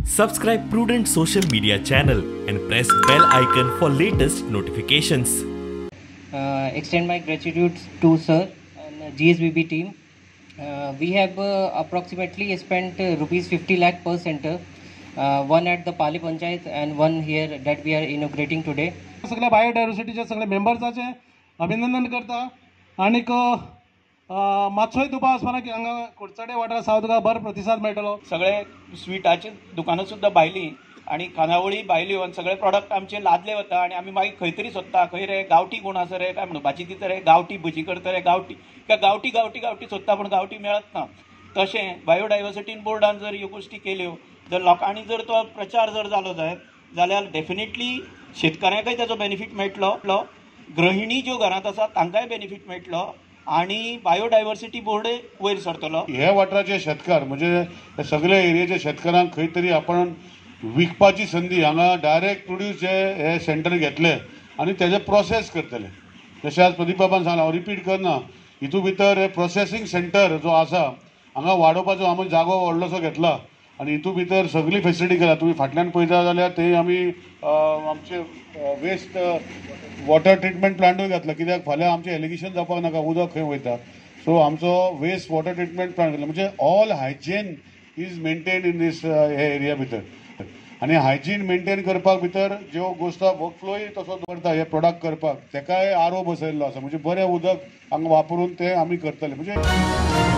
Subscribe Prudent social media channel and press bell icon for latest notifications. Extend my gratitude to sir and GSBB team. We have approximately spent rupees 50 lakh per center, one at the Pali Panchayat and one here that we are inaugurating today. सगळ्या बायोडायव्हर्सिटीचे सगळे मेंबर्साचे अभिनंदन करता आनीक मातसोय तुपा आसपाना की हांगा कुडचडे वाठार साव तुका बरो प्रतिसाद मेळटलो. सगळे स्विटाची दुकानां सुद्दां भायली आणि खानावळी भायल्यो आनी सगळे प्रॉडक्ट आमचे लादले वता आणि आमी मागीर खंय तरी सोदता खंय रे गांवठी कोण आसा रे काय म्हणून भाजी दिता रे गांवठी भजी करता रे गांवठी काय गांवठी गांवठी गांवठी सोदता पूण गांवठी मेळत ना. तशें बायोडायव्हर्सिटी बोर्डान जर ह्यो गोश्टी केल्यो जर लोकांनी जर तो प्रचार जर जालो जाल्यार डेफिनेटली शेतकऱ्यांकय ताचो बेनिफीट मेळटलो, गृहिणी ज्यो घरांत आसा तांकांय बेनिफीट मेळटलो आणि बायोडायव्हर्सिटी बोर्डय वयर सरतलो. हे वाठाराचे शेतकार म्हणजे सगळे एरियाचे शेतकारांक खंय तरी आपण विकपाची संदी हांगा डायरेक्ट प्रोड्यूस जे हे सेंटर घेतले आनी तेजे प्रोसेस करतले. जशें आज प्रदीप बाबान सांगला हांव रिपीट करना, हितू भितर हे प्रोसेसींग सेंटर जो आसा हांगा वाडोवपाचो आमी जागो व्हडलोसो घेतला आनी हितू भितर सगळी फेसिलिटी केला. तुमी फाटल्यान पळयता जाल्यार ते आमी आमचे वेस्ट वॉटर ट्रिटमेंट प्लांटूय घातला, कित्याक फाल्यां आमचें एलिगेशन जावपाक नाका उदक खंय वयता. सो आमचो वेस्ट वॉटर ट्रिटमेंट प्लांट घातला म्हणजे all hygiene is maintain in this हे एरिया भितर. आनी हायजीन मेंटेन करपाक भितर ज्यो गोश्टी वर्कफ्लोय तसो करता हे प्रोडक्ट करपाक तेकाय आरो बसयल्लो आसा म्हणजे बरें उदक हांगा वापरून ते आमी करतले. म्हणजे